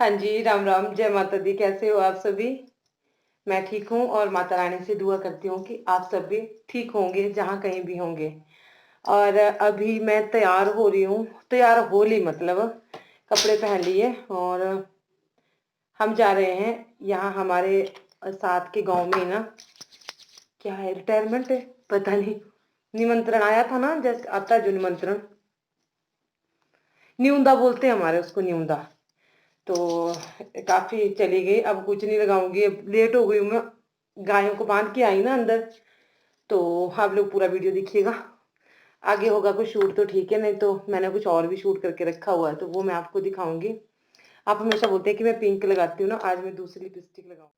हाँ जी, राम राम, जय माता दी। कैसे हो आप सभी? मैं ठीक हूँ और माता रानी से दुआ करती हूँ कि आप सब भी ठीक होंगे जहाँ कहीं भी होंगे। और अभी मैं तैयार हो रही हूँ, तैयार हो ली मतलब कपड़े पहन लिए और हम जा रहे हैं। यहाँ हमारे साथ के गांव में ना क्या है, रिटायरमेंट है पता नहीं, निमंत्रण आया था ना, जैसे आता है जो निमंत्रण, न्यूंदा बोलते हैं हमारे उसको, न्यूंदा। तो काफी चली गई, अब कुछ नहीं लगाऊंगी, अब लेट हो गई हूँ मैं, गायों को बांध के आई ना अंदर। तो आप लोग पूरा वीडियो देखिएगा, आगे होगा कुछ शूट तो ठीक है, नहीं तो मैंने कुछ और भी शूट करके रखा हुआ है तो वो मैं आपको दिखाऊंगी। आप हमेशा बोलते हैं कि मैं पिंक लगाती हूँ ना, आज मैं दूसरी लिपस्टिक लगाऊंगी।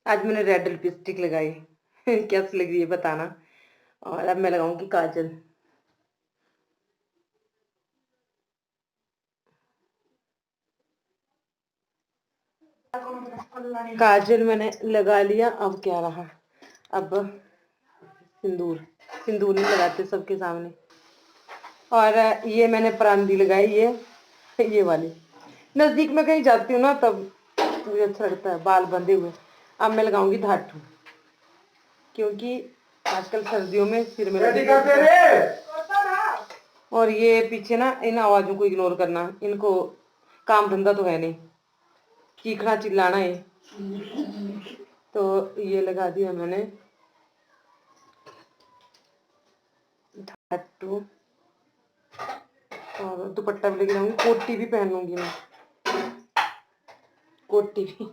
आज मैंने रेड लिपस्टिक लगाई कैसी लग रही है बताना। और अब मैं लगाऊंगी काजल। काजल मैंने लगा लिया, अब क्या रहा, अब सिंदूर। सिंदूर नहीं लगाते सबके सामने। और ये मैंने परांदी लगाई, ये वाली। नजदीक में कहीं जाती हूँ ना तब मुझे अच्छा लगता है, बाल बंधे हुए। अब मैं लगाऊंगी धाटू, क्योंकि आजकल सर्दियों में सिर में और ये पीछे ना, इन आवाजों को इग्नोर करना, इनको काम धंधा तो है नहीं, चीखना चिल्लाना है। तो ये लगा दिया मैंने धाटू। और दुपट्टा भी लेके जाऊंगी, कोटी भी पहनूंगी मैं, कोटी भी,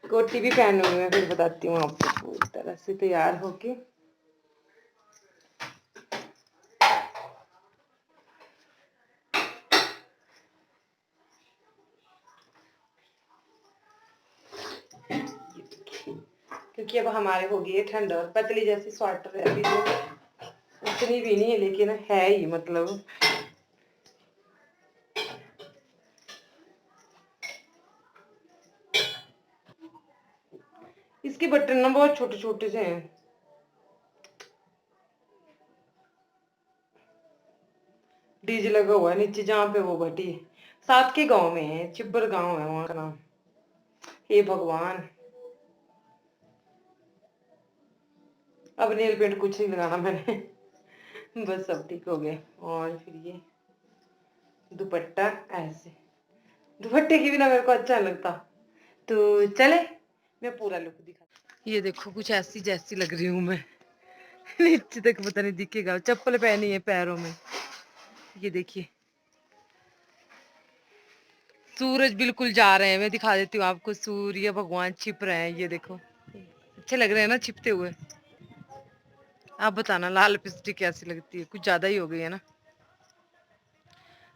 कोटी भी पहनूंगी मैं, फिर बताती हूँ आपको पूरी तरह से तैयार होके। क्योंकि अब हमारे हो गई है ठंड, और पतली जैसी स्वेटर है अभी जो, उतनी भी नहीं है लेकिन है ही मतलब। इसके बटन ना बहुत छोटे छोटे से हैं। डीजे लगा हुआ है नीचे जहाँ पे वो भट्टी है, साथ के गांव में है, चिब्बर गांव है वहां का नाम। हे भगवान, अब नेल पेंट कुछ नहीं लगाना मैंने बस सब ठीक हो गए। और फिर ये दुपट्टा ऐसे, दुपट्टे के बिना मेरे को अच्छा लगता। तो चले, मैं पूरा लुक दिखा। ये देखो कुछ ऐसी जैसी लग रही हूँ मैं नीचे तक पता नहीं दिखेगा, चप्पल पहनी है पैरों में। ये देखिए, सूरज बिल्कुल जा रहे हैं, मैं दिखा देती हूँ आपको, सूर्य भगवान छिप रहे हैं, ये देखो अच्छे लग रहे हैं ना छिपते हुए। आप बताना लाल लिपस्टिक कैसी लगती है, कुछ ज्यादा ही हो गई है ना।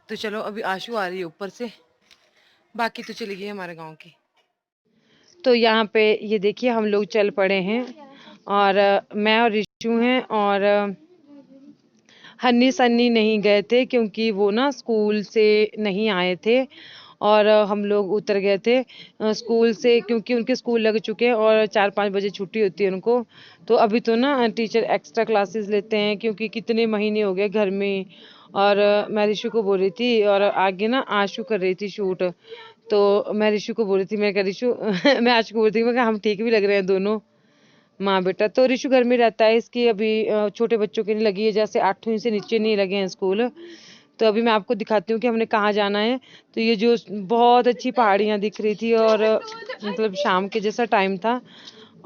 तो चलो, अभी आशु आ रही है ऊपर से, बाकी तो चली गई हमारे गांव की। तो यहाँ पे ये देखिए हम लोग चल पड़े हैं, और मैं और रिशु हैं, और हन्नी सन्नी नहीं गए थे क्योंकि वो ना स्कूल से नहीं आए थे, और हम लोग उतर गए थे स्कूल से, क्योंकि उनके स्कूल लग चुके हैं और 4-5 बजे छुट्टी होती है उनको। तो अभी तो ना टीचर एक्स्ट्रा क्लासेस लेते हैं, क्योंकि कितने महीने हो गए घर में। और मैं ऋषु को बोल रही थी, और आगे ना आशु कर रही थी शूट। तो मैं ऋषु को बोल रही थी, मैं कह ऋषु मैं आशु को बोल रही थी, मैं कहा हम ठीक भी लग रहे हैं दोनों माँ बेटा। तो ऋषु घर में रहता है, इसकी अभी छोटे बच्चों के लिए लगी है, जैसे 8वीं से नीचे नहीं लगे हैं स्कूल। तो अभी मैं आपको दिखाती हूँ कि हमने कहाँ जाना है। तो ये जो बहुत अच्छी पहाड़ियाँ दिख रही थी, और मतलब शाम के जैसा टाइम था,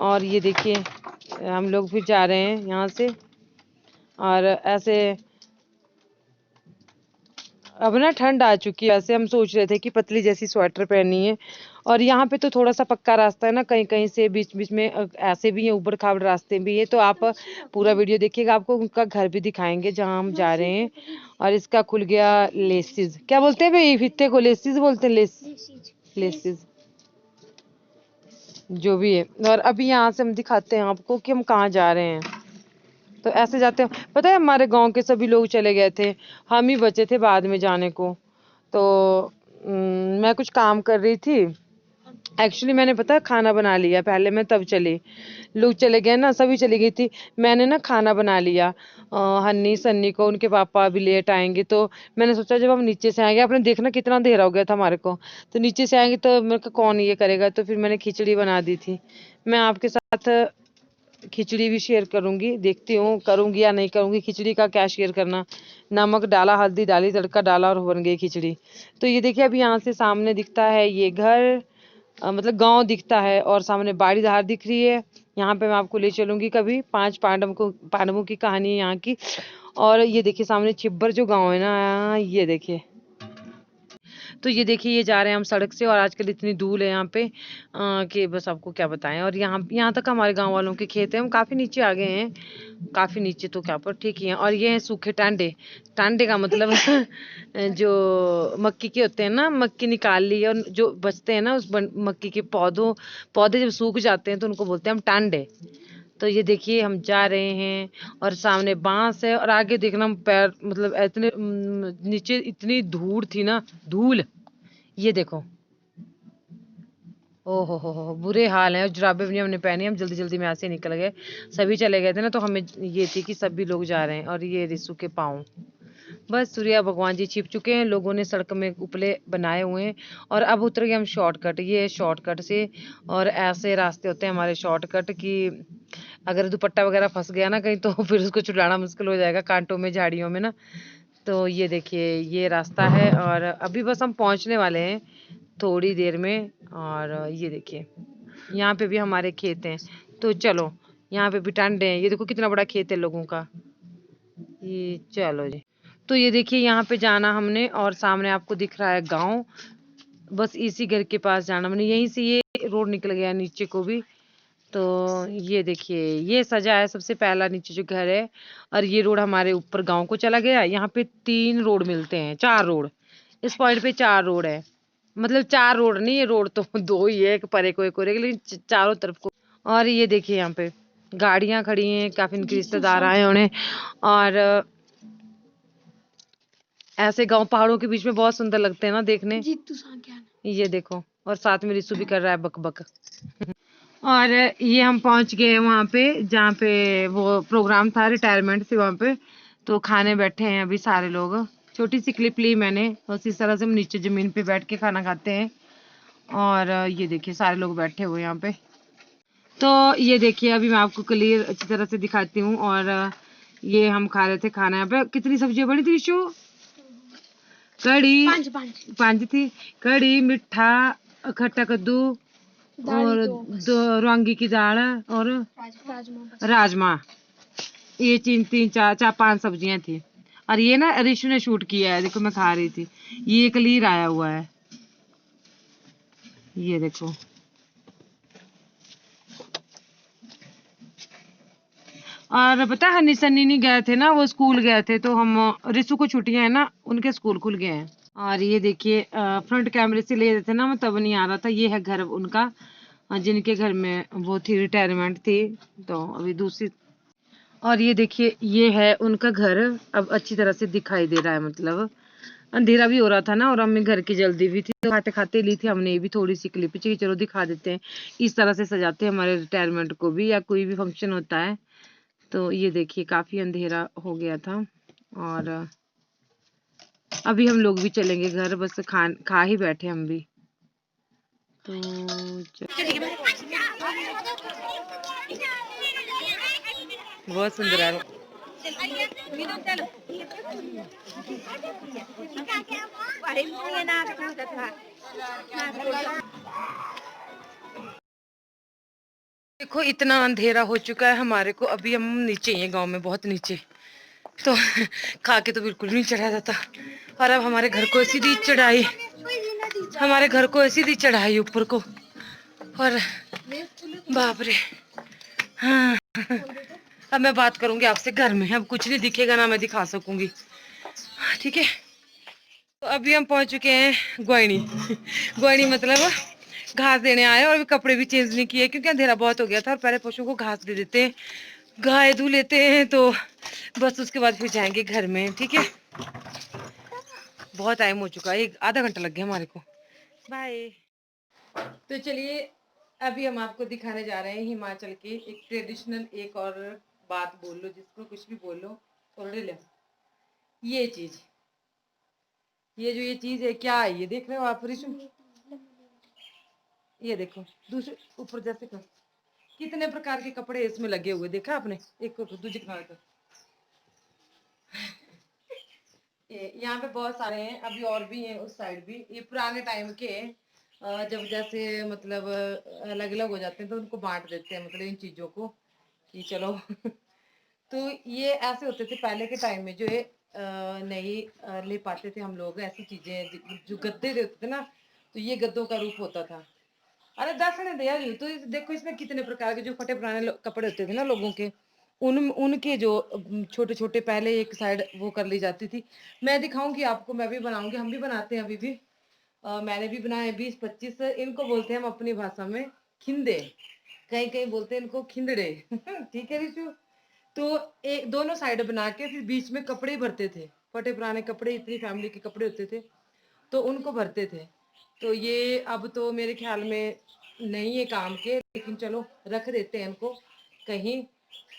और ये देखिए हम लोग फिर जा रहे हैं यहाँ से। और ऐसे अब ना ठंड आ चुकी है, ऐसे हम सोच रहे थे कि पतली जैसी स्वेटर पहनी है। और यहाँ पे तो थोड़ा सा पक्का रास्ता है ना, कहीं कहीं से बीच बीच में ऐसे भी है, ऊबड़ खाबड़ रास्ते भी है। तो आप पूरा वीडियो देखिएगा, आपको उनका घर भी दिखाएंगे जहाँ हम जा रहे हैं। और इसका खुल गया लेसिस, क्या बोलते हैं भाई फीते को, लेसिस बोलते हैं, लेसिस जो भी है। और अभी यहाँ से हम दिखाते हैं आपको कि हम कहाँ जा रहे हैं। तो ऐसे जाते हैं, पता है हमारे गांव के सभी लोग चले गए थे, हम ही बचे थे बाद में जाने को। तो मैं कुछ काम कर रही थी, एक्चुअली मैंने पता खाना बना लिया, पहले मैं तब चली, लोग चले गए ना, सभी चली गई थी, मैंने ना खाना बना लिया। हन्नी सन्नी को उनके पापा अभी लेट आएंगे, तो मैंने सोचा जब हम नीचे से आएंगे, आपने देखना कितना अंधेरा हो गया था हमारे को, तो नीचे से आएंगे तो मेरे को कौन ये करेगा, तो फिर मैंने खिचड़ी बना दी थी। मैं आपके साथ खिचड़ी भी शेयर करूंगी, देखती हूँ करूंगी या नहीं करूंगी। खिचड़ी का क्या शेयर करना, नमक डाला, हल्दी डाली, तड़का डाला और बन गई खिचड़ी। तो ये देखिए अभी यहाँ से सामने दिखता है ये घर, मतलब गांव दिखता है, और सामने बाड़ी धार दिख रही है। यहाँ पे मैं आपको ले चलूंगी कभी, पांच पांडवों की कहानी है यहाँ की। और ये देखिए सामने छिब्बर जो गांव है ना, ये देखिए। तो ये देखिए ये जा रहे हैं हम सड़क से, और आजकल इतनी धूल है यहाँ पे कि बस आपको क्या बताएं। और यहाँ यहाँ तक हमारे गांव वालों के खेत हैं, हम काफी नीचे आ गए हैं, काफी नीचे तो क्या पर ठीक ही है। और ये हैं सूखे टांडे, टांडे का मतलब जो मक्की के होते हैं ना, मक्की निकाल ली और जो बचते हैं ना उस मक्की के पौधे जब सूख जाते हैं तो उनको बोलते हैं हम टांडे। तो ये देखिए हम जा रहे हैं, और सामने बांस है, और आगे देखना हम पैर मतलब इतने नीचे इतनी धूल थी ना, धूल, ये देखो। ओहो हो, बुरे हाल हैं। जुराबे भी नहीं हमने पहनी, हम जल्दी जल्दी में यहाँ से निकल गए, सभी चले गए थे ना, तो हमें ये थी कि सभी लोग जा रहे हैं। और ये रिसु के पाँव, बस सूर्या भगवान जी छिप चुके हैं, लोगों ने सड़क में उपले बनाए हुए हैं, और अब उतर गए हम शॉर्टकट, ये शॉर्टकट से। और ऐसे रास्ते होते हैं हमारे शॉर्टकट की, अगर दुपट्टा वगैरह फंस गया ना कहीं, तो फिर उसको छुड़ाना मुश्किल हो जाएगा कांटों में, झाड़ियों में ना। तो ये देखिए ये रास्ता है, और अभी बस हम पहुंचने वाले हैं थोड़ी देर में। और ये देखिए यहाँ पे भी हमारे खेत हैं, तो चलो यहाँ पे भी टांडे हैं, ये देखो कितना बड़ा खेत है लोगों का। ये चलो जी, तो ये देखिए यहाँ पे जाना हमने, और सामने आपको दिख रहा है गांव, बस इसी घर के पास जाना हमने, यहीं से ये रोड निकल गया नीचे को भी। तो ये देखिए ये सजा है सबसे पहला नीचे जो घर है, और ये रोड हमारे ऊपर गांव को चला गया। यहाँ पे 3 रोड मिलते हैं, 4 रोड, इस पॉइंट पे 4 रोड है, मतलब 4 रोड नहीं, ये रोड तो 2 ही है, एक परे को एक और एक, लेकिन चारों तरफ को। और ये देखिए यहाँ पे गाड़ियां खड़ी हैं, काफी इनके रिश्तेदार आए होने। और ऐसे गांव पहाड़ों के बीच में बहुत सुंदर लगते हैं ना देखने। ये देखो, और साथ में रिसु भी कर रहा है बक बक। और ये हम पहुंच गए वहां पे जहाँ पे वो प्रोग्राम था, रिटायरमेंट थी वहां पे, तो खाने बैठे हैं अभी सारे लोग। छोटी सी क्लिप ली मैंने, बस इस तरह से हम नीचे जमीन पे बैठ के खाना खाते हैं। और ये देखिए सारे लोग बैठे हुए यहाँ पे। तो ये देखिए अभी मैं आपको क्लियर अच्छी तरह से दिखाती हूँ। और ये हम खा रहे थे खाना, यहाँ पे कितनी सब्जियां बनी थी शो, कड़ी पांच थी, कड़ी, मिठा, खट्टा कद्दू, और दो रवांगी की दाल, और राजमा, ये तीन तीन चार चार 5 सब्जियां थी। और ये ना ऋषु ने शूट किया है, देखो मैं खा रही थी, ये एक लीर आया हुआ है, ये देखो। और पता है निसन्नी नहीं गए थे ना, वो स्कूल गए थे, तो हम ऋषु को छुट्टियां है ना, उनके स्कूल खुल गए हैं। और ये देखिए फ्रंट कैमरे से ले रहे थे ना, मैं तब नहीं आ रहा था। ये है घर उनका, जिनके घर में वो थी, रिटायरमेंट थी, तो अभी दूसरी। और ये देखिए ये है उनका घर, अब अच्छी तरह से दिखाई दे रहा है, मतलब अंधेरा भी हो रहा था ना, और हमें घर की जल्दी भी थी, तो खाते खाते ली थी हमने ये भी थोड़ी सी क्लिप, चाहिए चलो दिखा देते हैं। इस तरह से सजाते हैं हमारे रिटायरमेंट को भी, या कोई भी फंक्शन होता है। तो ये देखिए काफी अंधेरा हो गया था, और अभी हम लोग भी चलेंगे घर, बस खा ही बैठे हम भी। तो बहुत सुंदर है। देखो इतना अंधेरा हो चुका है हमारे को, अभी हम नीचे ही हैं गांव में, बहुत नीचे, तो खा के तो बिल्कुल नहीं चढ़ा जाता। और अब हमारे घर को सीधी चढ़ाई, हमारे घर को सीधी चढ़ाई ऊपर को, और बाप रे। हाँ अब मैं बात करूंगी आपसे घर में, अब कुछ नहीं दिखेगा ना मैं दिखा सकूंगी, ठीक है। तो अभी हम पहुंच चुके हैं ग्वाइनी। ग्वाइनी मतलब घास देने आए, और अभी कपड़े भी चेंज नहीं किए क्योंकि अंधेरा बहुत हो गया था, और पहले पशुओं को घास दे देते हैं, गाय धू लेते हैं, तो बस उसके बाद फिर जाएंगे घर में, ठीक है। बहुत टाइम हो चुका है, 1 आधा घंटा लग गया हमारे को। बाय। तो चलिए अभी हम आपको दिखाने जा रहे हैं हिमाचल की एक ट्रेडिशनल, एक और बात बोल लो, जिसको कुछ भी बोल लो, और ले ये चीज, ये चीज है, क्या है ये, देख रहे हो आप रिशु? ये देखो, दूसरे ऊपर जैसे कर, कितने प्रकार के कपड़े इसमें लगे हुए, देखा आपने? एक दूसरे का, यहाँ पे बहुत सारे हैं, अभी और भी हैं उस साइड भी। ये पुराने टाइम के जब जैसे मतलब अलग अलग हो जाते हैं तो उनको बांट देते हैं, मतलब इन चीजों को, कि चलो तो ये ऐसे होते थे पहले के टाइम में, जो ये नहीं ले पाते थे हम लोग ऐसी चीजें, जो गद्दे होते थे ना, तो ये गद्दों का रूप होता था। अरे दस ने दिया जी, तो देखो इसमें कितने प्रकार के जो फटे पुराने कपड़े होते थे ना लोगों के, उनके जो छोटे छोटे पहले एक साइड वो कर ली जाती थी। मैं दिखाऊंगी आपको, मैं भी बनाऊंगी, हम भी बनाते हैं अभी भी। मैंने भी बनाए 20-25, इनको बोलते हैं हम अपनी भाषा में खिंदे, कहीं कहीं बोलते हैं इनको खिंदड़े ठीक है रिशु? तो एक दोनों साइड बना के फिर बीच में कपड़े भरते थे, फटे पुराने कपड़े, इतनी फैमिली के कपड़े होते थे तो उनको भरते थे। तो ये अब तो मेरे ख्याल में नहीं है काम के, लेकिन चलो रख देते हैं इनको कहीं।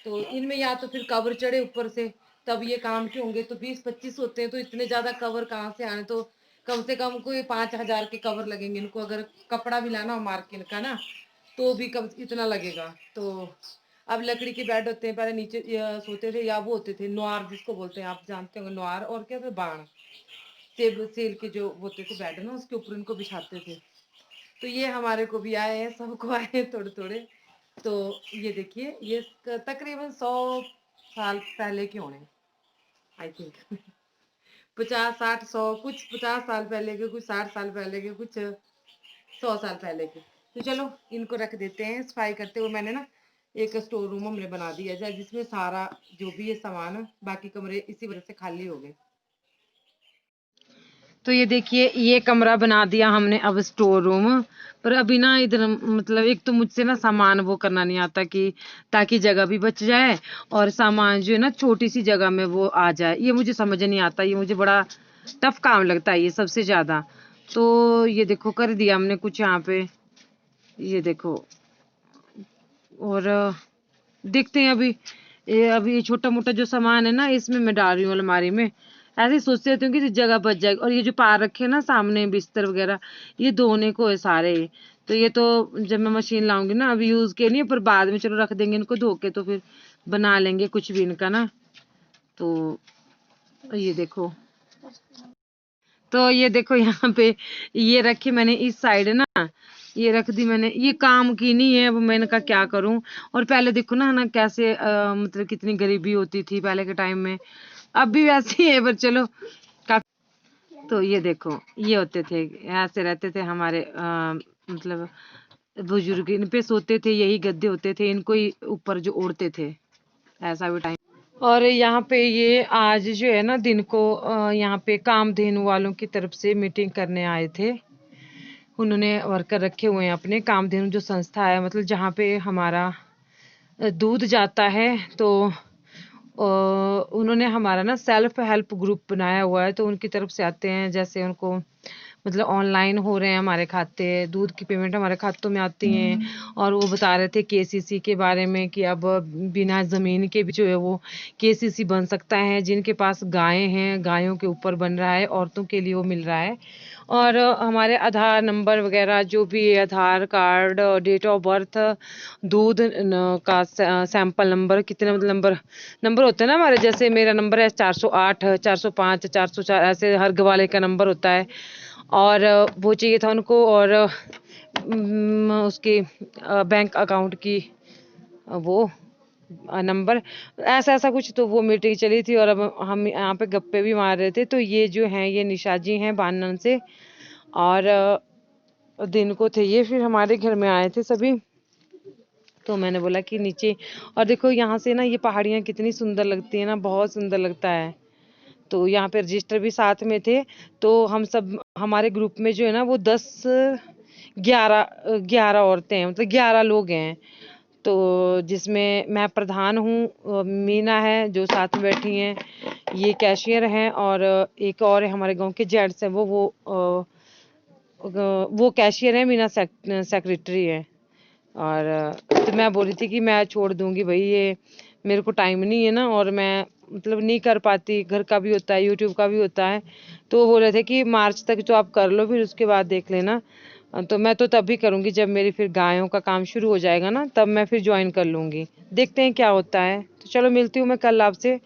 तो इनमें या तो फिर कवर चढ़े ऊपर से, तब ये काम के होंगे। तो 20-25 होते हैं तो इतने ज्यादा कवर कहाँ से आने, तो कम से कम कोई 5,000 के कवर लगेंगे इनको, अगर कपड़ा भी लाना हो मार्केट का ना, तो भी कम इतना लगेगा। तो अब लकड़ी के बेड होते हैं, पहले नीचे सोते थे, या वो होते थे नोआर जिसको बोलते हैं, आप जानते होंगे नोआर, और क्या थे, बाण, सेल के जो होते थे बेड ना, उसके ऊपर इनको बिछाते थे। तो ये हमारे को भी आए हैं, सबको आए हैं थोड़े थोड़े। तो ये देखिए, ये तकरीबन 100 साल पहले के होने, आई थिंक 50-60-100, कुछ 50 साल पहले के, कुछ 60 साल पहले के, कुछ 100 साल पहले के। तो चलो इनको रख देते हैं सफाई करते हुए। मैंने ना एक स्टोर रूम हमने बना दिया जाए, जिसमें सारा जो भी है सामान, बाकी कमरे इसी वजह से खाली हो गए। तो ये देखिए, ये कमरा बना दिया हमने अब स्टोर रूम। पर अभी ना इधर मतलब एक तो मुझसे ना सामान वो करना नहीं आता, कि ताकि जगह भी बच जाए और सामान जो है ना छोटी सी जगह में वो आ जाए, ये मुझे समझ नहीं आता, ये मुझे बड़ा टफ काम लगता है ये सबसे ज्यादा। तो ये देखो कर दिया हमने कुछ यहाँ पे, ये देखो। और देखते हैं अभी, अभी छोटा मोटा जो सामान है ना इसमें मैं डाल रही हूँ अलमारी में, ऐसे ही सोचते रहती हूँ कि जगह बच जाएगी। और ये जो पार रखे हैं ना सामने बिस्तर वगैरह, ये धोने को है सारे। तो ये तो जब मैं मशीन लाऊंगी ना, अभी यूज के नहीं, पर बाद में चलो रख देंगे इनको धो के, तो फिर बना लेंगे कुछ भी इनका ना। तो ये देखो, तो ये देखो यहाँ पे ये रखी मैंने इस साइड ना, ये रख दी मैंने, ये काम की नहीं है, अब मैंने कहा क्या करूं। और पहले देखो ना कैसे मतलब कितनी गरीबी होती थी पहले के टाइम में, अब भी वैसे ही है, पर चलो काफी। तो ये देखो, ये होते थे, ऐसे रहते थे हमारे मतलब बुजुर्ग, इन पे सोते थे, यही गद्दे होते थे, इनको ही ऊपर जो ओढ़ते थे, ऐसा भी टाइम। और यहाँ पे ये आज जो है ना दिन को यहाँ पे कामधेनु वालों की तरफ से मीटिंग करने आए थे। उन्होंने वर्कर रखे हुए हैं अपने, कामधेनु जो संस्था है, मतलब जहाँ पे हमारा दूध जाता है। तो उन्होंने हमारा ना सेल्फ हेल्प ग्रुप बनाया हुआ है, तो उनकी तरफ से आते हैं, जैसे उनको मतलब ऑनलाइन हो रहे हैं हमारे खाते, दूध की पेमेंट हमारे खातों में आती हैं। और वो बता रहे थे केसीसी के बारे में, कि अब बिना ज़मीन के भी जो है वो केसीसी बन सकता है, जिनके पास गायें हैं गायों के ऊपर बन रहा है, औरतों के लिए वो मिल रहा है। और हमारे आधार नंबर वगैरह जो भी है, आधार कार्ड, डेट ऑफ बर्थ, दूध का सैंपल नंबर, कितने मतलब नंबर नंबर होते हैं ना हमारे, जैसे मेरा नंबर है 408, 405, 404, ऐसे हर गवाले का नंबर होता है। और वो चाहिए था उनको, और उसके बैंक अकाउंट की वो नंबर, ऐसा ऐसा कुछ। तो वो मीटिंग चली थी, और अब हम यहाँ पे गप्पे भी मार रहे थे। तो ये जो हैं ये निशा जी हैं बानन से, और दिन को थे ये, फिर हमारे घर में आए थे सभी। तो मैंने बोला कि नीचे, और देखो यहाँ से ना ये पहाड़ियाँ कितनी सुंदर लगती है ना, बहुत सुंदर लगता है। तो यहाँ पे रजिस्टर भी साथ में थे। तो हम सब हमारे ग्रुप में जो है ना वो 11 औरतें हैं, मतलब 11 लोग हैं। तो जिसमें मैं प्रधान हूँ, मीना है जो साथ में बैठी हैं, ये कैशियर हैं, और एक और है हमारे गांव के जेंट्स हैं, वो वो कैशियर है, मीना सेक्रेटरी है। और तो मैं बोल रही थी कि मैं छोड़ दूंगी भाई, ये मेरे को टाइम नहीं है ना, और मैं मतलब नहीं कर पाती, घर का भी होता है, यूट्यूब का भी होता है। तो वो बोल रहे थे कि मार्च तक तो आप कर लो, फिर उसके बाद देख लेना। तो मैं तो तब भी करूंगी जब मेरी फिर गायों का काम शुरू हो जाएगा ना, तब मैं फिर ज्वाइन कर लूंगी। देखते हैं क्या होता है। तो चलो मिलती हूँ मैं कल आपसे,